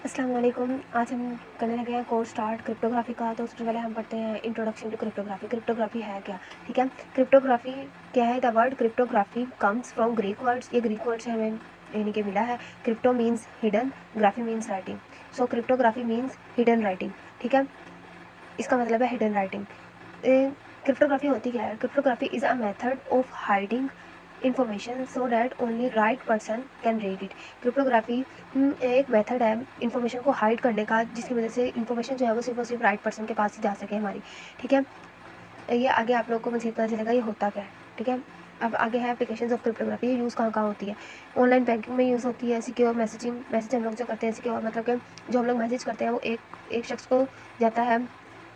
अस्सलाम वालेकुम। आज हम करने लगे हैं कोर्स स्टार्ट क्रिप्टोग्राफी का। तो सबसे पहले हम पढ़ते हैं इंट्रोडक्शन टू क्रिप्टोग्राफी। क्रिप्टोग्राफी है क्या? ठीक है, क्रिप्टोग्राफी क्या है? The word cryptography comes from Greek words. ये ग्रीक वर्ड से हमें यानी कि मिला है। Crypto means hidden, graphy means writing. So cryptography means hidden writing. ठीक है, इसका मतलब है हिडन राइटिंग। क्रिप्टोग्राफी होती क्या है? Cryptography is a method of hiding information so that only right person can read it. Cryptography एक मेथड है इन्फॉर्मेशन को हाइड करने का, जिसकी वजह से इन्फॉर्मेशन जो है वो सिर्फ और सिर्फ राइट पर्सन के पास ही जा सके हमारी। ठीक है, ये आगे आप लोगों को मज़ीद पता चलेगा ये होता क्या है। ठीक है, अब आगे है एप्लीकेशंस ऑफ क्रिप्टोग्राफी। ये यूज़ कहाँ कहाँ होती है? ऑनलाइन बैंकिंग में यूज़ होती है। सिक्योर मैसेजिंग, मैसेज हम लोग जो करते हैं सिक्योर, मतलब कि जो हम लोग मैसेज करते हैं वो एक शख्स को जाता है,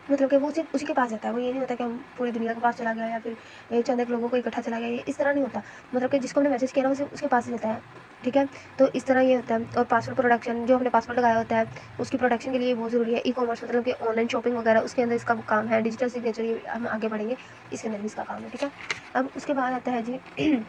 मतलब कि वो सिर्फ उसी के पास जाता है। वो ये नहीं होता कि हम पूरी दुनिया के पास चला गया या फिर चंद एक लोगों को इकट्ठा चला गया, ये इस तरह नहीं होता। मतलब कि जिसको हमने मैसेज किया ना वो सिर्फ उसके पास ही जाता है। ठीक है, तो इस तरह ये होता है। और पासवर्ड प्रोटेक्शन, जो हमने पासवर्ड लगाया होता है उसकी प्रोटेक्शन के लिए बहुत ज़रूरी है। ई कॉमर्स मतलब कि ऑनलाइन शॉपिंग वगैरह, उसके अंदर इसका काम है। डिजिटल सिग्नेचर, ये हम आगे बढ़ेंगे, इसके अंदर भी इसका काम है। ठीक है, अब उसके बाद आता है जी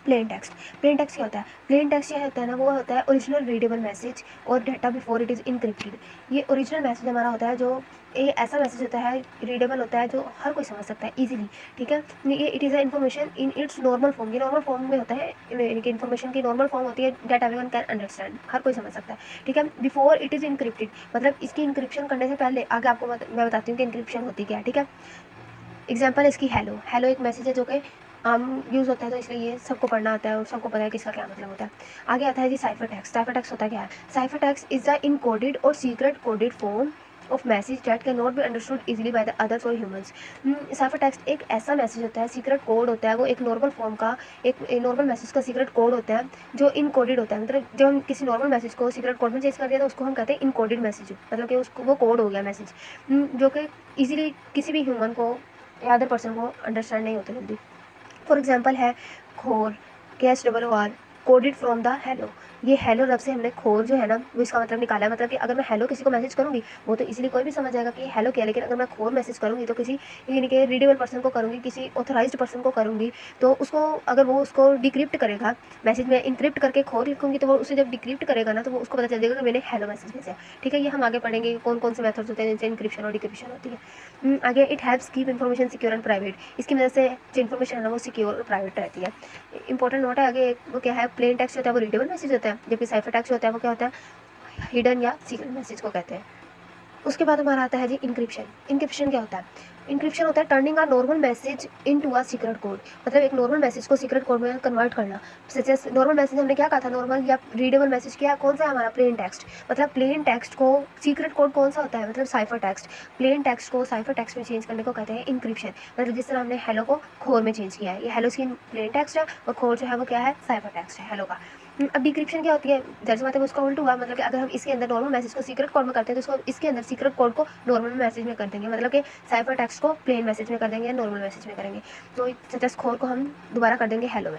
प्लेन टेक्स्ट। प्लेन टेक्स्ट क्या होता है? प्लेन टेक्स्ट क्या होता है ना, वो होता है ओरिजिनल रीडेबल मैसेज और data before it is encrypted. ये ओरिजिनल मैसेज हमारा होता है, जो ये ऐसा मैसेज होता है, रीडेबल होता है, जो हर कोई समझ सकता है इजीली। ठीक है, ये it is a information in its normal form. ये नॉर्मल फॉर्म में होता है, यानी कि इन्फॉर्मेशन की नॉर्मल फॉर्म होती है दैट एवरीवन कैन अंडरस्टैंड, हर कोई समझ सकता है। ठीक है, बिफोर इट इज़ इनक्रिप्टेड मतलब इसकी इनक्रिप्शन करने से पहले। आगे आपको मैं बताती हूँ कि इनक्रिप्शन होती क्या है। ठीक है, एग्जाम्पल इसकी हेलो। हेलो एक मैसेज है जो कि आम यूज़ होता है, तो इसलिए ये सबको पढ़ना आता है और सबको पता है कि इसका क्या मतलब होता है। आगे आता है जी साइफर टेक्स्ट। साइफर टेक्स्ट होता क्या है? Cipher text is the encoded और secret coded form of message that can not be understood easily by the others और ह्यूमंस। साइफर टेक्स्ट एक ऐसा मैसेज होता है, सीक्रेट कोड होता है, वो एक नॉर्मल फॉर्म का, एक नॉर्मल मैसेज का सीक्रेट कोड होता है जो इनकोडेड होता है। मतलब जब हम किसी नॉर्मल मैसेज को सीक्रेट कोड में चेंज कर दिया तो उसको हम कहते हैं इनकोडेड मैसेज, मतलब कि उसको वो कोड हो गया मैसेज, जो कि इजीली किसी भी ह्यूमन को या अदर पर्सन को अंडरस्टैंड नहीं होते जल्दी। फॉर एग्जाम्पल है खोर, KHOR, coded from the hello. ये हेलो रब से हमने खोर जो है ना वो इसका मतलब निकाला है। मतलब कि अगर मैं हेलो किसी को मैसेज करूँगी वो तो इजीली कोई भी समझ जाएगा कि हेलो क्या है, लेकिन अगर मैं खोर मैसेज करूँगी तो किसी यानी कि रीडेबल पर्सन को करूँगी, किसी ऑथराइज्ड पर्सन को करूँगी, तो उसको अगर वो उसको डिक्रिप्ट करेगा, मैसेज में इंक्रिप्ट करके खोर लिखूँगी, तो वो उसे जब डिक्रिप्ट करेगा ना तो वो उसको पता चल जाएगा कि मैंने हेलो मैसेज भेजा है। ठीक है, ये हम आगे पढ़ेंगे कौन कौन से मेथड्स होते हैं जिनसे इंक्रिप्शन और डिक्रिप्शन होती है। आगे it helps keep information secure and private. इसकी वजह से जो इन्फॉर्मेशन है ना वो सिक्योर और प्राइवेट रहती है। इंपॉर्टेंट नोट है आगे, वो क्या है? प्लेन टेक्स्ट होता है वो रीडेबल मैसेज होता है, जबकि साइफर टेक्स्ट होता है वो क्या होता है? हिडन या सीक्रेट मैसेज को कहते हैं। उसके बाद हमारा आता है जी इंक्रिप्शन। इंक्रिप्शन क्या होता है? इंक्रिप्शन होता है turning a normal message into a secret code. मतलब एक नॉर्मल मैसेज को सीक्रेट कोड में कन्वर्ट करना। सच नॉर्मल मैसेज हमने क्या कहा था? नॉर्मल या रीडेबल मैसेज क्या कौन सा है हमारा? Plain text. मतलब प्लेन टेक्स्ट को सीक्रेट कोड कौन सा होता है? मतलब साइफर टेक्स्ट। प्लेन टेक्स्ट को साइफर टेक्स्ट में चेंज करने को कहते हैं इंक्रिप्शन। मतलब जिस तरह हमने हेलो को खोर में चेंज किया है, ये हेलो की प्लेन टेक्स्ट है और खोर जो है वो क्या है? साइफर टेक्स्ट है हेलो का। अब डिक्रिप्शन क्या होती है? जैसे बात है उसका उल्टा हुआ, मतलब कि अगर हम इसके अंदर नॉर्मल मैसेज को सीक्रेट कोड में करते हैं तो इसको इसके अंदर सीक्रेट कोड को नॉर्मल मैसेज में कर देंगे, मतलब कि साइफर टेक्स्ट को प्लेन मैसेज में कर देंगे या नॉर्मल मैसेज में करेंगे। तो जस्ट खोर को हम दोबारा कर देंगे हेलो में।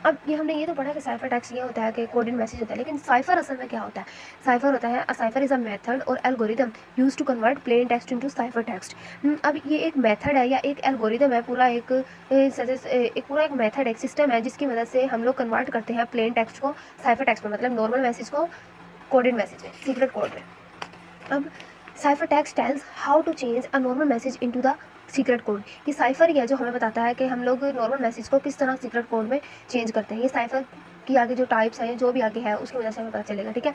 अब ये हमने ये तो पढ़ा कि साइफर टेक्स्ट ये होता है कि कोडेड मैसेज होता है, लेकिन साइफर असल में क्या होता है? साइफर होता है, साइफर इज़ अ मेथड और algorithm use to convert plain text into cipher text. अब ये एक मेथड है या एक एल्गोरिदम है, पूरा एक पूरा एक मेथड, एक सिस्टम है जिसकी मदद से हम लोग कन्वर्ट करते हैं प्लेन टेक्स्ट को साइफर टेक्स्ट में, मतलब नॉर्मल मैसेज को कोडेड मैसेज में, सीक्रेट कोड में। अब cipher text tells how to change a normal message into the secret code. ये साइफर ही है जो हमें बताता है कि हम लोग नॉर्मल मैसेज को किस तरह सीक्रेट कोड में चेंज करते हैं। ये साइफर की आगे जो टाइप्स हैं, जो भी आगे है उसकी वजह से हमें पता चलेगा। ठीक है,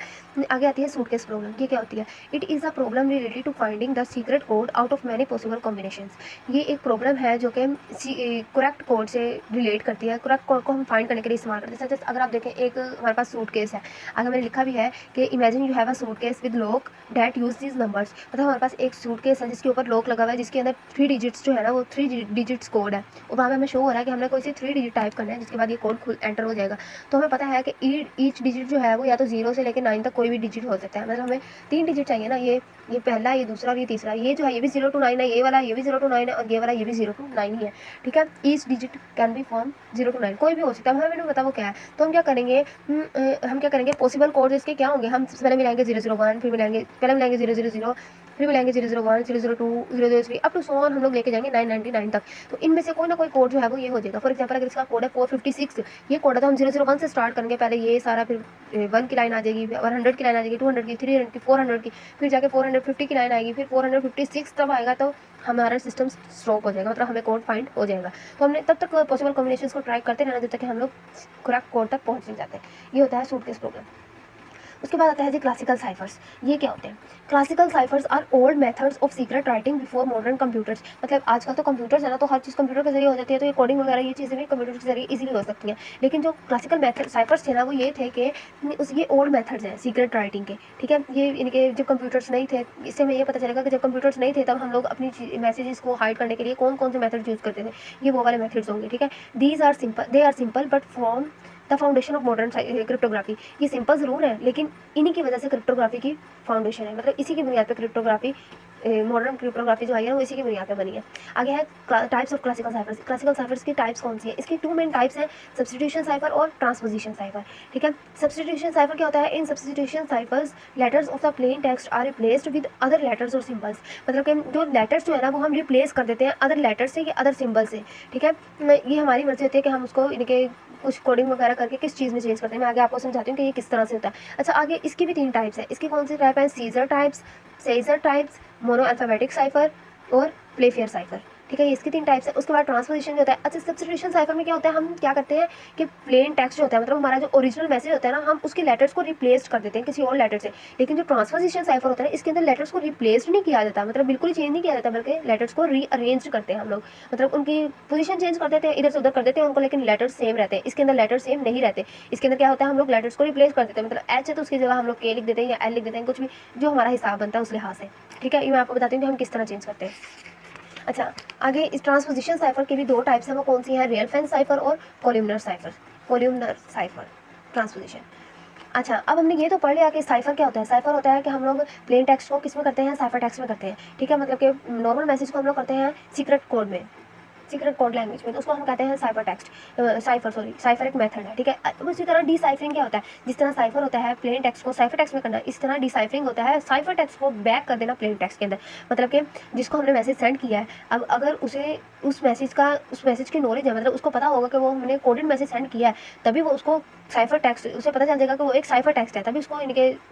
आगे आती है सूटकेस प्रॉब्लम। ये क्या होती है? It is a problem related to finding the secret code out of many possible combinations. ये एक प्रॉब्लम है जो कि करेक्ट कोड से रिलेट करती है। करेक्ट कोड को हम फाइंड करने के लिए इस्तेमाल करते हैं। जैसे अगर आप देखें, एक हमारे पास सूटकेस है, आगे मैंने लिखा भी है कि imagine you have a suitcase with lock that use this numbers. मतलब हमारे पास एक सूटकेस है जिसके ऊपर लॉक लगा हुआ है, जिसके अंदर 3 डिजिट्स जो है ना वो 3 डिजिट्स कोड है, और वहाँ पे हमें शो हो रहा है कि हमने कोई सी 3 डिजिट टाइप करना है, जिसके बाद ये कोड खुद एंटर हो जाएगा। तो हमें पता है कि ईच डिजिट जो है वो या तो 0 से लेकर 9 तक कोई भी डिजिट हो सकता है। मतलब हमें 3 डिजिट चाहिए ना, ये पहला, ये दूसरा और ये तीसरा। ये जो है ये भी 0 to 9 है, ये वाला ये भी 0 to 9 है, और ये वाला ये भी 0 to 9 ही है। ठीक है, each digit can be from 0 to 9, कोई भी हो सकता है, हमें नहीं पता वो क्या है। तो हम क्या करेंगे? हम क्या करेंगे? पॉसिबल कोड इसके क्या होंगे? हम सबसे पहले मिलाएंगे 001, फिर मिलाएंगे, पहले मिलाएंगे 000, फिर मिलाएंगे 001, 002, 003 अप टू सो ऑन, हम लोग लेके जाएंगे 999 तक। तो इनमें से कोई ना कोई कोड जो है वो ये हो जाएगा। फॉर एग्जाम्पल अगर इसका कोड है 456, ये कोड है तो हम 001 से स्टार्ट करेंगे, पहले ये सारा, फिर 1 की लाइन आ जाएगी, और 100 की लाइन आ जाएगी, 200 की, 300 की, 400 की, फिर जाके 450 की लाइन आएगी, फिर 456 तब आएगा तो हमारा सिस्टम स्टॉप हो जाएगा, मतलब हमें कोड फाइंड हो जाएगा। तो हमने तब तक पॉसिबल कॉम्बिनेशंस को ट्राई करते रहना जब तक कि हम लोग करेक्ट कोड तक पहुँच नहीं जाते। ये होता है सूटकेस प्रोग्राम। उसके बाद आता है जी क्लासिकल साइफर्स। ये क्या होते हैं? Classical ciphers are old methods of secret writing before modern computers. मतलब आजकल तो कंप्यूटर्स है ना, तो हर चीज़ कंप्यूटर के जरिए हो जाती है, तो ये कोडिंग वगैरह ये चीज़ें भी कंप्यूटर के जरिए इजीली हो सकती हैं। लेकिन जो क्लासिकल मेथड साइफर्स थे ना, वो ये थे कि ये ओल्ड मेथड्स हैं सीक्रेट राइटिंग के, ठीक है। ये इनके जब कंप्यूटर्स नहीं थे, इससे हमें ये पता चलेगा कि जब कंप्यूटर्स नहीं थे तब हम लोग अपनी मैसेजेस को हाइड करने के लिए कौन कौन से मेथड यूज़ करते थे। ये वो वाले मेथड्स होंगे, ठीक है। They are simple but from the foundation of modern cryptography. ये सिंपल ज़रूर है, लेकिन इन्हीं की वजह से क्रिप्टोग्राफी की फाउंडेशन है, मतलब इसी की बुनियाद पे क्रिप्टोग्राफी, मॉडर्न क्रिप्टोग्राफी जो आई है वो इसी की बुनियाद पे बनी है। आगे है types of classical ciphers. Classical ciphers की टाइप्स कौन सी है? इसकी 2 मेन टाइप्स हैं, सब्स्टिट्यूशन साइफर और ट्रांसपोजिशन साइफर, ठीक है। सब्स्टिट्यूशन साइफर क्या होता है? In substitution ciphers letters of the plain text are replaced with other letters और सिंबल्स। मतलब कि जो लेटर्स जो है ना वो हम रिप्लेस कर देते हैं अदर लेटर से या अदर सिंबल से, ठीक है। ये हमारी मर्जी होती है कि हम उसको इनके कुछ कोडिंग वगैरह करके किस चीज़ में चेंज करते हैं। मैं आगे आपको समझाती हूँ कि ये किस तरह से होता है। अच्छा, आगे इसकी भी 3 टाइप्स हैं। इसकी कौन सी टाइप है? Caesar types, mono alphabetic cipher और प्लेफेयर साइफर, ठीक है। ये इसकी 3 टाइप्स है। उसके बाद ट्रांसपोजिशन जो होता है। अच्छा, सब्स्टिट्यूशन साइफर में क्या होता है? हम क्या करते हैं कि प्लेन टेक्स्ट जो होता है, मतलब हमारा जो ओरिजिनल मैसेज होता है ना, हम उसके लेटर्स को रिप्लेस कर देते हैं किसी और लेटर से। लेकिन जो ट्रांसपोजिशन साइफर होता है, इसके अंदर लेटर्स को रिप्लेस नहीं किया जाता, मतलब बिल्कुल ही चेंज नहीं किया जाता, बल्कि लेटर्स को रीअरेंज करते हैं हम लोग, मतलब उनकी पोजीशन चेंज कर देते हैं, इधर से उधर कर देते हैं उनको, लेकिन लेटर्स सेम रहते हैं। इसके अंदर लेटर्स सेम नहीं रहते। इसके अंदर क्या होता है? हम लोग लेटर्स को रिप्लेस कर देते हैं, मतलब एच है तो उसकी जगह हम लोग के लिख देते हैं या एल लिख देते हैं, कुछ भी जो हमारा हिसाब बनता है उस लिहाज से, ठीक है। ये मैं आपको बताती हूँ कि हम किस तरह चेंज करते हैं। अच्छा, आगे इस ट्रांसपोजिशन साइफर के भी 2 टाइप्स हैं, वो कौन सी हैं? रियल फेंस साइफर और कोल्यूमनर साइफर ट्रांसपोजिशन। अच्छा, अब हमने ये तो पढ़ लिया कि साइफर क्या होता है। साइफर होता है कि हम लोग प्लेन टेक्स्ट को किस में करते हैं? साइफर टेक्स्ट में करते हैं, ठीक है। मतलब कि नॉर्मल मैसेज को हम लोग करते हैं सीक्रेट कोड में, सीक्रेट कोड लैंग्वेज में, तो उसको हम कहते हैं साइफर एक मेथड है, ठीक है। उसी तरह डिसाइफरिंग क्या होता है? जिस तरह साइफर होता है प्लेन टेक्स्ट को साइफर टेक्स्ट में करना, इस तरह डिसाइफरिंग होता है साइफर टेक्स्ट को बैक कर देना प्लेन टेक्स्ट के अंदर। मतलब कि जिसको हमने मैसेज सेंड किया है, अब अगर उसे उस मैसेज की नॉलेज है, मतलब उसको पता होगा कि वो हमने कोडेड मैसेज सेंड किया है, तभी वो उसको साइफर टेक्स्ट, उसे पता चल जाएगा कि वो एक साइफर टेक्स्ट है, तभी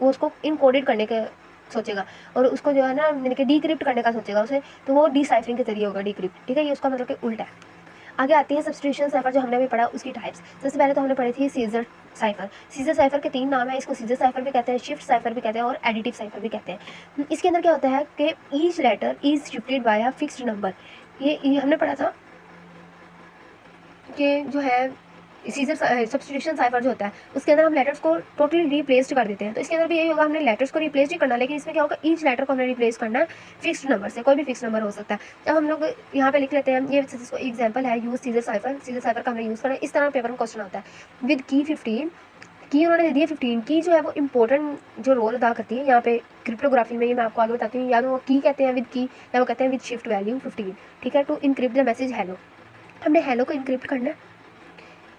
वो उसको इनकोडेड करने के सोचेगा, और उसको जो है ना यानी कि डीक्रिप्ट करने का सोचेगा उसे, तो वो डिसाइफरिंग के जरिए होगा डीक्रिप्ट, ठीक है। ये उसका मतलब कि उल्टा है। आगे आती है सब्स्टिट्यूशन साइफर, जो हमने अभी पढ़ा उसकी टाइप्स। सबसे पहले तो हमने पढ़ी थी सीजर साइफर। सीजर साइफर के 3 नाम है, इसको सीजर साइफर भी कहते हैं, शिफ्ट साइफर भी कहते हैं और एडिटिव साइफर भी कहते हैं। इसके अंदर क्या होता है कि each letter is shifted by a fixed number. ये हमने पढ़ा था कि जो है सीजर सब्स्टिट्यूशन साइफर जो होता है उसके अंदर हम लेटर्स को टोटली रिप्लेस्ड कर देते हैं, तो इसके अंदर भी यही होगा, हमने लेटर्स को रिप्लेस ही करना, लेकिन इसमें क्या होगा? ईच लेटर को हमने रिप्लेस करना है फिक्स्ड नंबर से, कोई भी फिक्स नंबर हो सकता है। अब हम लोग यहाँ पे लिख लेते हैं, ये एग्जाम्पल है, यूज सीजर साइफर का हमने यूज़ करना है। इस तरह पेपर में क्वेश्चन आता है विद की 15 की उन्होंने दे दिया 15 की, जो है वो इंपॉर्टेंट जो रोल अदा करती है यहाँ पे क्रिप्टोग्राफी में, ये मैं आपको आगे बताती हूँ। या तो वो की कहते हैं विद की, या वो कहते हैं विद शिफ्ट वैल्यू 15, ठीक है। To encrypt the message hello, हमने हेलो को इनक्रिप्ट करना है,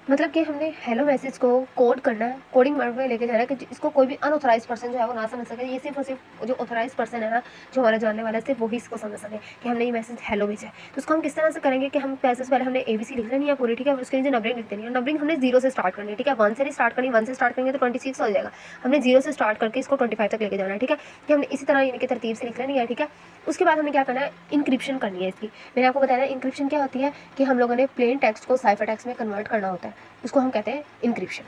मतलब कि हमने हेलो मैसेज को कोड करना है, कोडिंग वर्ड में लेके जाना है कि इसको कोई भी अनऑथराइज पर्सन जो है वो ना समझ सके। ये सिर्फ और सिर्फ जो ऑथराइज पर्सन है ना, जो हमारा जानने वाला है, सिर्फ वही इसको समझ सके कि हमने ये मैसेज हेलो भेजा है। तो उसको हम किस तरह से करेंगे कि हम पैसे से पहले हमने ABC लिख लेनी है पूरी, ठीक है। उसके नीचे नंबरिंग लिख देनी है, नंबरिंग हमने 0 से स्टार्ट करनी है, ठीक है। 1 से नहीं स्टार्ट करनी, 1 से स्टार्ट करेंगे तो 26 हो जाएगा, हमने 0 से स्टार्ट करके इसको 25 तक लेके जाना है, ठीक है। कि हमने इसी तरह इनकी तरतीब से लिख लेनी है, ठीक है। उसके बाद हमें क्या करना है? इंक्रिप्शन करनी है इसकी। मैंने आपको बताया इंक्रिप्शन क्या होती है कि हम लोगों ने प्लेन टेक्स्ट को साइफर टेक्स्ट में कन्वर्ट करना होता है, उसको हम कहते हैं इंक्रिप्शन।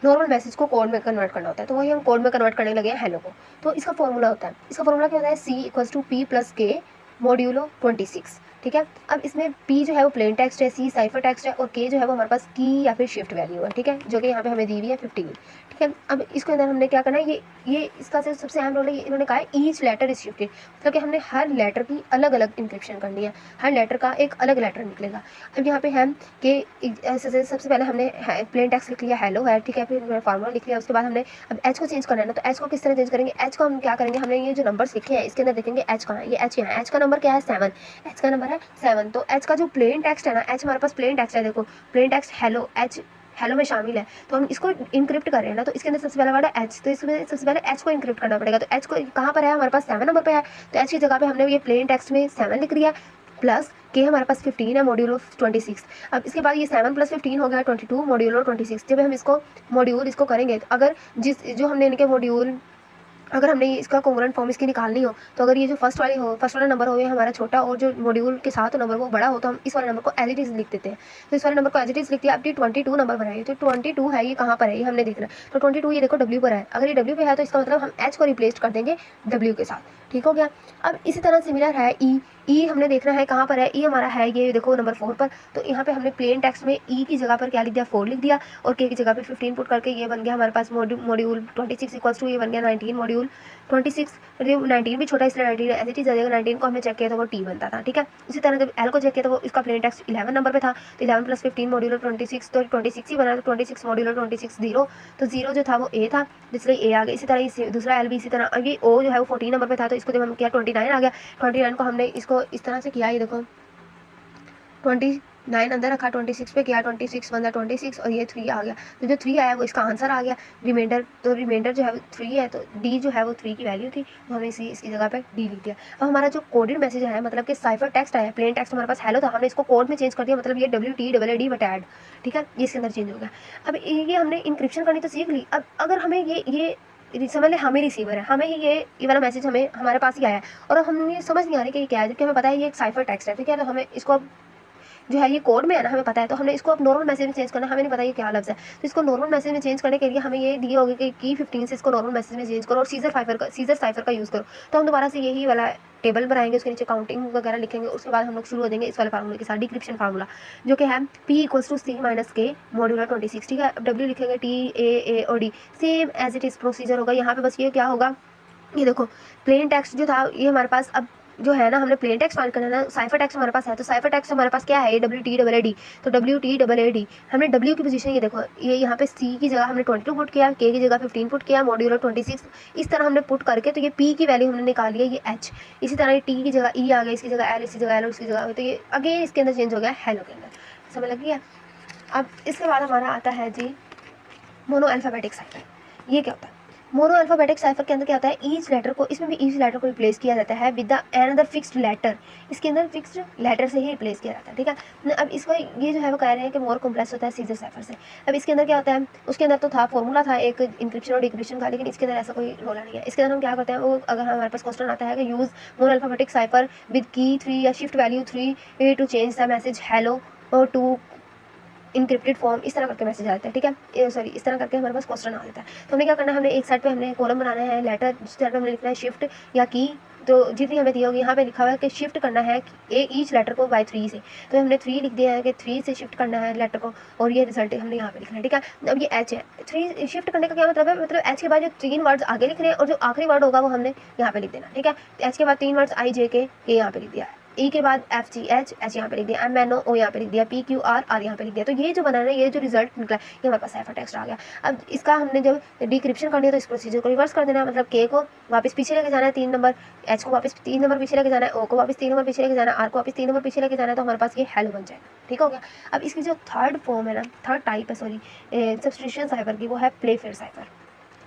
नॉर्मल मैसेज को कोड में कन्वर्ट करना होता है, तो वही हम कोड में कन्वर्ट करने लगे हैं हेलो को। तो इसका फॉर्मूला होता है, इसका फॉर्मूला क्या होता है? C=P+K मॉड्यूलो 26, ठीक है। अब इसमें P जो है वो प्लेन टेक्स्ट है, C साइफर टेक्स्ट है, और K जो है वो हमारे पास की या फिर शिफ्ट वैल्यू है, ठीक है, जो कि यहाँ पे हमें दी हुई है 15, ठीक है। अब इसके अंदर हमने क्या करना है? ये इसका सबसे अहम रोल है, इन्होंने कहा है ईच लेटर इज शिफ्टेड, मतलब कि हमने हर लेटर की अलग अलग इंक्रिप्शन करनी है, हर लेटर का एक अलग लेटर निकलेगा। अब यहाँ पे है कि सबसे पहले हमने प्लेन टेक्स्ट लिख लिया हेलो है, ठीक है, फिर फार्मूला लिख लिया। उसके बाद हमने अब एच को चेंज करना है ना, तो एच को किस तरह चेंज करेंगे? एच को हम क्या करेंगे? हमने ये जो नंबर्स लिखे हैं इसके अंदर देखेंगे एच कहाँ है, ये एच यहाँ है, एच का नंबर क्या है? 7, एच का नंबर है 7। तो एच का जो प्लेन टेक्स्ट है ना, एच हमारे पास प्लेन टेक्स्ट है, देखो plain text hello, H hello में शामिल है, तो हम इसको इनक्रिप्ट कर रहे हैं ना, तो इसके अंदर सबसे पहला वर्ड है एच, तो इसमें सबसे पहले एच को इनक्रिप्ट करना पड़ेगा। तो एच को कहाँ पर है? हमारे पास 7 नंबर पे है, तो एच की जगह पे हमने ये प्लेन टेक्स्ट में 7 लिख दिया, प्लस के हमारे पास 15 है मॉड्यूल ऑफ 26। अब इसके बाद ये 7 + 15 हो गया 22 मॉड्यूल ऑफ 26। जब हम इसको मॉड्यूल इसको करेंगे तो अगर जो हमने इनके मॉड्यूल अगर हमने इसका कॉन्ग्रुएंट फॉर्म इसकी निकालनी हो तो अगर ये जो फर्स्ट वाला नंबर हो ये हमारा छोटा और जो मॉड्यूल के साथ नंबर वो बड़ा हो तो हम इस वाले नंबर को एज इट इज़ लिख देते हैं। तो इस वाले नंबर को एज इट इज़ लिख दिया। अब ये 22 नंबर बनाइए तो 22 है ये कहाँ पर है ये हमने देखना है। तो 22 ये देखो W पर है। अगर ये W पे है तो इसका मतलब हम H को रिप्लेस कर देंगे W के साथ। ठीक हो गया। अब इसी तरह सिमिलर है ई हमने देखना है कहाँ पर है। ई हमारा है ये देखो नंबर 4 पर। तो यहाँ पे हमने प्लेन टेक्स्ट में ई की जगह पर क्या लिख दिया 4 लिख दिया और के की जगह पे 15 पुट करके ये बन गया हमारे पास मॉड्यूल 26 इक्वल्स टू ये बन गया 19 मॉड्यूल 26। 19 भी छोटा इसलिए 19 एज इट इज आ जाएगा। 19 को हमने चेक किया तो वो टी बनता था। ठीक है। इसी तरह जब एल को चेक किया तो वो इसका प्लेन टेक्स्ट 11 नंबर पे था। तो 11 + 15 मॉड्यूल 26 तो 26 ही बना। तो 26 मॉड्यूल 26 0 तो 0 जो था वो ए था इसलिए ए आ गया। इसी तरह दूसरा एल भी इसी तरह। ये ओ जो है वो 14 नंबर पे था तो इसको जब हम किया 29 आ गया। 29 को हमने इसको इस तरह से किया। ये देखो 29 अंदर रखा 26 पे किया 26 बन 26 और ये 3 आ गया। तो जो 3 आया वो इसका आंसर आ गया। रिमाइंडर जो है वो 3 है तो डी जो है वो 3 की वैल्यू थी तो हमने इसकी जगह पे डी लिख दिया। अब हमारा जो कोडेड मैसेज है मतलब कि साइफर टेक्स्ट आया प्लेन टेक्स्ट हमारे पास हेलो था हमने इसको कोड में चेंज कर दिया मतलब ये WTAAD बट ऐड। ठीक है ये इसके अंदर चेंज हो गया। अब ये हमने इंक्रिप्शन करनी तो सीख ली। अब अगर हमें ये समझ ले हमें रिसीवर है हमें ये वाला मैसेज हमें हमारे पास ही आया है और हमें समझ नहीं आ रही कि क्या है जबकि हमें पता है ये एक साइफर टेक्स्ट है। ठीक है तो हमें इसको जो है ये कोड में है ना हमें पता है तो हमने इसको अब नॉर्मल मैसेज में चेंज करना है। हमें नहीं पता ये क्या लफ्ज़ है तो इसको नॉर्मल मैसेज में चेंज करने के लिए हमें ये दिए होगी कि की 15 से इसको नॉर्मल मैसेज में चेंज करो और सीजर साइफर का यूज़ करो। तो हम दोबारा से यही वाला टेबल बनाएंगे उसके नीचे काउंटिंग वगैरह लिखेंगे। उसके बाद हम लोग शुरू हो देंगे इस वाले फार्मूले के साथ डिक्रिप्शन फार्मूला जो कि है P = C - K मॉड्यूलर 26। ठीक है। अब W लिखेंगे TAA और D same as it is procedure होगा। यहाँ पे बस ये क्या होगा ये देखो प्लेन टेक्स्ट जो था ये हमारे पास अब जो है ना हमने प्लेन टेक्स्ट फाइंड करना है ना साइफर टेक्स्ट हमारे पास है तो साइफर टेक्स्ट हमारे पास क्या है ये WTAAD। तो WTAAD हमने W की पोजीशन ये देखो ये यहाँ पे C की जगह हमने 22 पुट किया K की जगह 15 पुट किया मॉड्यूलर 26 इस तरह हमने पुट करके तो ये P की वैल्यू हमने निकाली है ये H। इसी तरह T की जगह E आ गया इसकी जगह L इसकी जगह L उसकी जगह तो ये अगेन इसके अंदर चेंज हो गया हेलो के अंदर। समझ लग गया। अब इसके बाद हमारा आता है जी मोनो अल्फ़ाबेटिक साइफर। ये क्या होता है मोनो अल्फ़ाबेटिक साइफर के अंदर क्या होता है ईच लेटर को इसमें भी ईच लेटर को रिप्लेस किया जाता है with the another fixed letter. इसके अंदर फिक्स्ड लेटर से ही रिप्लेस किया जाता है। ठीक है। अब इसको ये जो है वो कह रहे हैं कि मोर कॉम्प्लेक्स होता है सीजर साइफर से। अब इसके अंदर क्या होता है उसके अंदर तो था फॉर्मूला था एक इंक्रिप्शन और डिक्रिप्शन का लेकिन इसके अंदर ऐसा कोई रोला नहीं है। इसके अंदर हम क्या करते हैं वो अगर हमारे पास क्वेश्चन आता है कि use more alphabetic cipher with key 3 या shift value 3 to change the message hello और टू इनक्रिप्टेड फॉर्म इस तरह करके मैसेज आ जाता है। ठीक है। सॉरी इस तरह करके हमारे पास क्वेश्चन आ जाता है। तो हमने क्या करना है हमने एक साइड पे हमने कॉलम बनाना है लेटर जिस तरह पे हमने लिखना है शिफ्ट या की तो जितनी हमें दी होगी यहाँ पे लिखा हुआ है कि शिफ्ट करना है ईच लेटर को बाय 3 से। तो हमने 3 लिख दिया है कि 3 से शिफ्ट करना है लेटर को और ये रिजल्ट हमने यहाँ पे लिखना है। ठीक है। अब ये एच है 3 शिफ्ट करने का क्या मतलब है मतलब एच के बाद जो 3 वर्ड्स आगे लिख रहे हैं और जो आखिरी वर्ड होगा वो हमने यहाँ पे लिख देना। ठीक है। एच के बाद 3 वर्ड्स IJK ये यहाँ पे लिख दिया है ई के बाद FGH एच यहाँ पे लिख दिया MNO O यहाँ पे लिख दिया PQR यहाँ पे लिख दिया। तो ये जो बना है ये जो रिजल्ट निकला ये हमारे पास साइफर टेक्स्ट आ गया। अब इसका हमने जब डिक्रिप्शन करनी है तो इस प्रोसीजर को रिवर्स कर देना है मतलब K को वापस पीछे लेके जाना है 3 नंबर H को वापस 3 नंबर पीछे लेके जाना है O को वापस 3 नंबर पीछे लेके जाना है R को वापस 3 नंबर पीछे लेके जाना है तो हमारे पास ये हेलो बन जाएगा। ठीक हो गया। अब इसकी जो थर्ड फॉर्म है ना थर्ड टाइप है सॉरी सब्स्टिट्यूशन साइफर की वो है प्लेफेयर साइफर।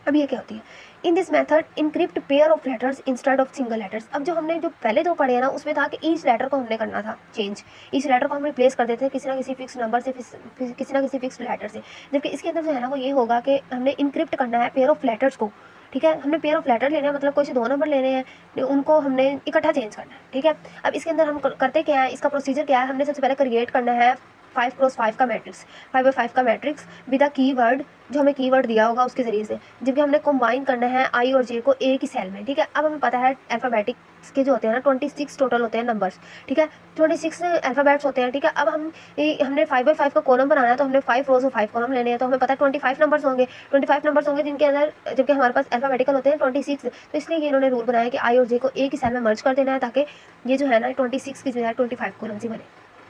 अब ये क्या होती है in this method encrypt pair of letters instead of single letters. अब जो हमने जो पहले दो पढ़े हैं ना उसमें था कि ईच लेटर को हमने करना था चेंज ईच लेटर को हम रिप्लेस कर देते हैं किसी ना किसी फिक्स नंबर से किसी ना किसी फिक्स लेटर से। जबकि इसके अंदर जो है ना वो ये होगा कि हमने इनक्रिप्ट करना है पेयर ऑफ लेटर्स को। ठीक है। हमने पेयर ऑफ लेटर लेने हैं मतलब कोई से 2 नंबर लेने हैं उनको हमने इकट्ठा चेंज करना है। ठीक है। अब इसके अंदर हम करते क्या है इसका प्रोसीजर क्या है हमने सबसे पहले क्रिएट करना है 5x5 का मैट्रिक्स 5x5 का मैट्रिक्स विद अ कीवर्ड जो हमें कीवर्ड दिया होगा उसके ज़रिए से जबकि हमने कंबाइन करना है I और J को एक ही सेल में। ठीक है। अब हमें पता है अल्फ़ाबेटिक्स के जो होते हैं ना 26 टोटल होते हैं नंबर्स। ठीक है। 26 अल्फ़ाबेट्स होते हैं। ठीक है। अब हमने 5x5 का कॉलम बनाना है तो हमने 5 रोज और 5 कॉलम लेने हैं तो हमें पता है 25 नंबर्स होंगे जिनके अंदर जबकि हमारे पास अल्फ़ाबेटिकल होते हैं 26। तो इसलिए ये इन्होंने रूल बनाया कि I और J को एक ही सेल में मर्ज कर देना है ताकि ये जो है ना 26 की जो है 25 कॉलम्स ही बने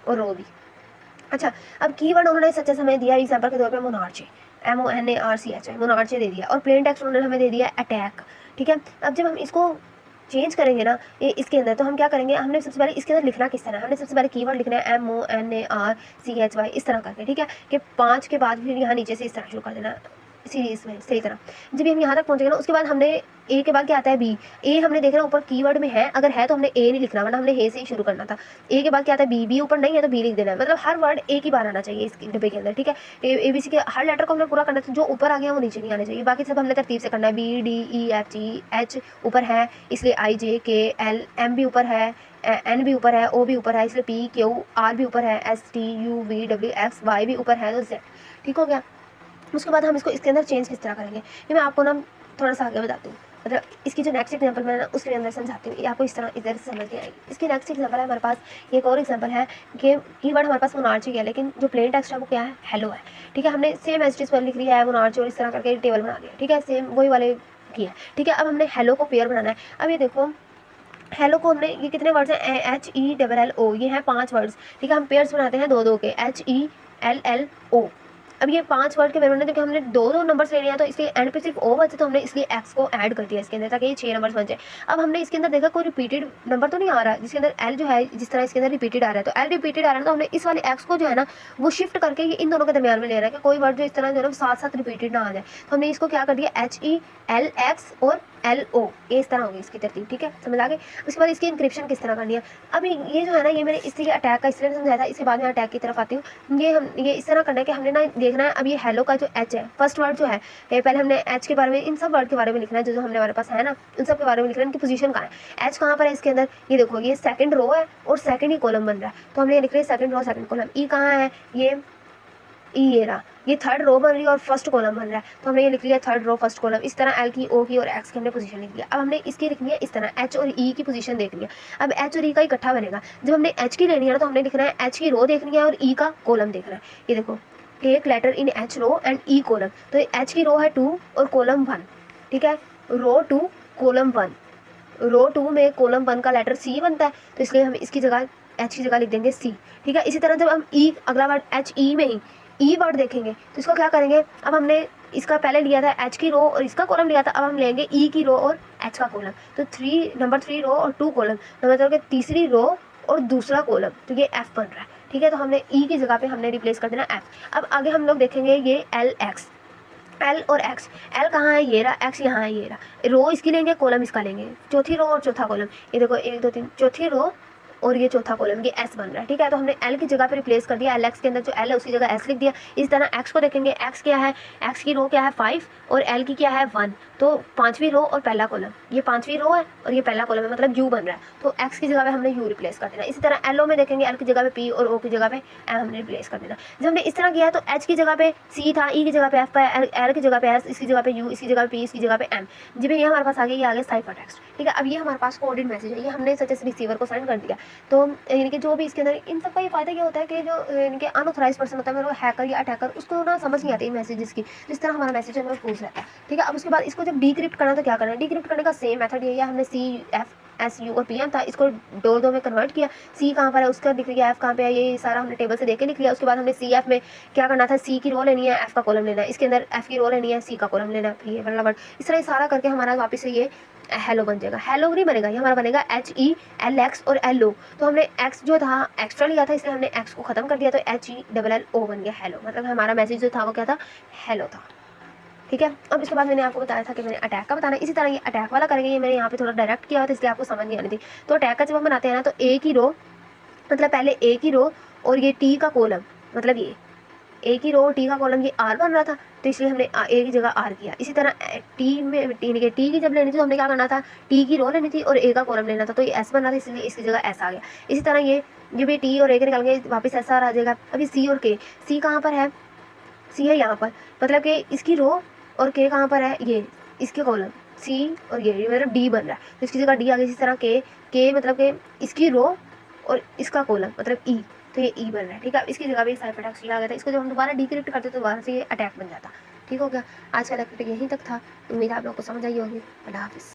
और रो भी। अच्छा अब कीवर्ड उन्होंने सच्चा समय दिया एग्जांपल के तौर पे मोनार्चे MONARCH मोनार्चे दे दिया और प्लेन टेक्स्ट उन्होंने हमें दे दिया अटैक। ठीक है। अब जब हम इसको चेंज करेंगे ना ये इसके अंदर तो हम क्या करेंगे हमने सबसे पहले इसके अंदर लिखना किस तरह हमने सबसे पहले कीवर्ड लिखना है MONARCHY इस तरह करके। ठीक है कि 5 के बाद फिर यहाँ नीचे से इस तरह शुरू कर देना सीरीज में सही तरह। जब हम यहाँ तक पहुँचेंगे ना, उसके बाद हमने ए के बाद क्या आता है बी। ए हमने देखना ऊपर कीवर्ड में है, अगर है तो हमने ए नहीं लिखना, वरना हमने ए से ही शुरू करना था। ए के बाद क्या आता है बी, बी ऊपर नहीं है तो बी लिख देना है, मतलब हर वर्ड एक ही बार आना चाहिए इस डब्बे के अंदर, ठीक है। ABC के हर लेटर को हमने पूरा करना है, जो ऊपर आ गया वो नीचे नहीं आना चाहिए। बाकी सब हमने तरतीब से करना है, BDEFGH ऊपर है इसलिए IJKL, M भी ऊपर है, N भी ऊपर है, O भी ऊपर है इसलिए PQR भी ऊपर है, STUVWXY भी ऊपर है तो Z, ठीक हो गया। उसके बाद हम इसको इसके अंदर चेंज किस तरह करेंगे ये मैं आपको ना थोड़ा सा आगे बताती हूँ। मतलब इसकी जो नेक्स्ट एग्जांपल मैं ना उसके अंदर समझाती हूँ, ये आपको इस तरह इधर से समझ नहीं आएगी। इसकी नेक्स्ट एग्जांपल है हमारे पास, एक और एग्जांपल है कि कीवर्ड हमारे पास मोनार्ची है, लेकिन जो प्लेन टेक्स्ट है वो क्या है, हेलो है, ठीक है। हमने सेम एज पर लिख लिया है मोनार्ची और इस तरह करके टेबल बना लिया, ठीक है, सेम वही वाले किया, ठीक है। अब हमने हेलो को पेयर बनाना है। अब ये देखो हेलो को हमने, ये कितने वर्ड्स हैं, HELLO, ये हैं 5 वर्ड्स, ठीक है। हम पेयर्स बनाते हैं 2-2 के, HELLO। अब ये 5 वर्ड के पेयर बनने, क्योंकि हमने 2-2 नंबर्स लेने हैं तो इसलिए एंड पे सिर्फ ओ बचे, तो हमने इसलिए एक्स को ऐड कर दिया इसके अंदर ताकि ये 6 नंबर्स बन जाए। अब हमने इसके अंदर देखा कोई रिपीटेड नंबर तो नहीं आ रहा, जिसके अंदर एल जो है जिस तरह इसके अंदर रिपीटेड आ रहा है, तो एल रिपीटेड आ रहा है तो हमने इस वाले एक्स को जो है ना वो शिफ्ट करके ये इन दोनों के दरमियान में ले रहा है कि कोई वर्ड जो इस तरह जो है ना साथ साथ रिपीटेड ना आ जाए। तो हमने इसको क्या कर दिया, HELX और LO, ये इस तरह होगी इसकी तरतीब, ठीक है, समझ आ गई। उसके बाद इसकी इंक्रिप्शन किस तरह करनी है। अब ये जो है ना, ये मैंने इसलिए अटैक का इसलिए समझाया था, इसके बाद मैं अटैक की तरफ आती हूँ। ये इस तरह करना है कि हमने ना देखना है, अब ये हेलो का जो H है फर्स्ट वर्ड जो है, पहले हमने H के बारे में, इन सब वर्ड के बारे में लिखना है जो हमने हमारे पास है ना, उन सब के बारे में लिखना है, इनकी पोजीशन कहाँ है, H कहाँ पर है इसके अंदर, ये देखो ये सेकंड रो है और सेकंड ही कॉलम बन रहा है, तो हमने लिख लिया second row second column. E कहाँ है, ये रहा, ये थर्ड रो बन रही है और फर्स्ट कॉलम बन रहा है, तो हमने ये लिख लिया थर्ड रो फर्स्ट कॉलम। इस तरह एल की, ओ की और एक्स की हमने पोजीशन लिख लिया। अब हमने इसकी लिखनी है इस तरह, एच और ई की पोजीशन देख लिया। अब एच और ई का इकट्ठा बनेगा, जब हमने एच की लेनी है ना तो हमने लिखना है एच की रो देखनी है और ई का कॉलम देखना है। ये देखो take letter in H row and E column, तो एच की रो है 2 और कॉलम 1, ठीक है, रो 2 कॉलम 1, रो 2 में कॉलम 1 का लेटर सी बनता है, तो इसलिए हम इसकी जगह एच की जगह लिख देंगे सी, ठीक है। इसी तरह जब हम ई अगला वर्ड एच ई में ही ई वर्ड देखेंगे तो इसको क्या करेंगे, अब हमने इसका पहले लिया था एच की रो और इसका कॉलम लिया था, अब हम लेंगे ई की रो और एच का कॉलम, तो नंबर 3 रो और 2 कॉलम, मतलब तीसरी रो और दूसरा कॉलम, तो ये एफ बन रहा है, ठीक है। तो हमने ई की जगह पे हमने रिप्लेस कर देना एफ। अब आगे हम लोग देखेंगे ये एल एक्स, एल और एक्स, एल कहाँ है, ये रहा, एक्स यहाँ है, ये रहा, रो इसकी लेंगे कॉलम इसका लेंगे, चौथी रो और चौथा कॉलम, ये देखो 1 2 3, चौथी रो और ये चौथा कॉलम, ये एस बन रहा है, ठीक है। तो हमने एल की जगह पे रिप्लेस कर दिया, एल एक्स के अंदर जो एल है उसकी जगह एस लिख दिया। इस तरह एक्स को देखेंगे, एक्स क्या है, एक्स की रो क्या है 5 और एल की क्या है 1, तो 5वीं रो और पहला कॉलम, ये 5वीं रो है और ये पहला कॉलम है, मतलब यू बन रहा है, तो एक्स की जगह पे हमने यू रिप्लेस कर देना। इसी तरह एल ओ में देखेंगे, एल की जगह पे पी और ओ की जगह पे एम हमने रिप्लेस कर देना। जब हमने इस तरह किया तो एच की जगह पे सी था, ई की जगह पे एफ है, एल की जगह पे एस, इसकी जगह पे यू, इसकी जगह पे पी, इसकी जगह पे एम। जब ये हमारे पास आ गया, ये आ गया साइफर टेक्स्ट, ठीक है। अब ये हमारे पास कोडेड मैसेज है, ये हमने सच एस रिसीवर को सेंड कर दिया। तो यानी कि जो भी इसके अंदर, इन सब का ये फायदा क्या होता है कि जो इनके अनऑथराइज पर्सन होता है, मतलब हैकर या अटैकर, उसको ना समझ नहीं आती मैसेजेस की, जिस तरह हमारा मैसेज है वो पूछ रहता है, ठीक है। अब उसके बाद इसको जब डिक्रिप्ट करना तो क्या करना है, डिक्रिप्ट करने का सेम मेथड यही है, हमने CFSU और PM था, इसको डोर 2 में कन्वर्ट किया, सी कहाँ पर है उसका लिख लिया, एफ कहाँ पे है ये सारा हमने टेबल से देख के लिख लिया। उसके बाद हमने CF में क्या करना था, सी की रो लेनी है, एफ का कॉलम लेना है, इसके अंदर एफ की रो लेनी है, सी का कॉलम लेना है, ये वाला वर्ड, इस तरह सारा करके हमारा वापस से ये हेलो बन जाएगा। हेलो नहीं बनेगा, ये हमारा बनेगा HELX और LO। तो हमने एक्स जो था एक्स्ट्रा लिया था, इसलिए हमने एक्स को खत्म कर दिया, तो HELLO बन गया हेलो, मतलब हमारा मैसेज जो था वो क्या था, हेलो था, ठीक है। अब इसके बाद मैंने आपको बताया था कि मैंने अटैक का बताना है, इसी तरह ये अटैक वाला करेंगे, ये मैंने यहाँ पे थोड़ा डायरेक्ट किया था इसलिए आपको समझ नहीं आनी थी। तो अटैक का जब हम बनाते हैं ना, तो ए की रो, मतलब पहले ए की रो और ये टी का कॉलम, मतलब ये ए की रो और टी का कॉलम, ये आर बन रहा था, तो इसलिए हमने ए की जगह आर किया। इसी तरह टी में टी की जब लेनी थी तो हमने क्या करना था, टी की रो लेनी थी और ए का कॉलम लेना था, तो ये एस बन रहा था, इसलिए इसकी जगह एस आ गया। इसी तरह ये जब ये टी और ए के निकल गए वापस एस आर आ जाएगा। अभी सी और के, सी कहाँ पर है, सी है यहाँ पर, मतलब कि इसकी रो और के कहाँ पर है, ये इसके कॉलम सी और ये मतलब डी बन रहा है, तो इसकी जगह डी आ गई। इसी तरह के मतलब कि इसकी रो और इसका कॉलम मतलब ई, तो ये ई बन रहा है, ठीक है। इसकी जगह भी साइफर टेक्स्ट आ गया था, इसको जब हम दोबारा डिक्रिप्ट करते तो दोबारा से ये अटैक बन जाता, ठीक हो गया। आज का लेक्चर यहीं तक था, उम्मीद है आप लोगों को समझ आई होगी। अल्लाह हाफिज़।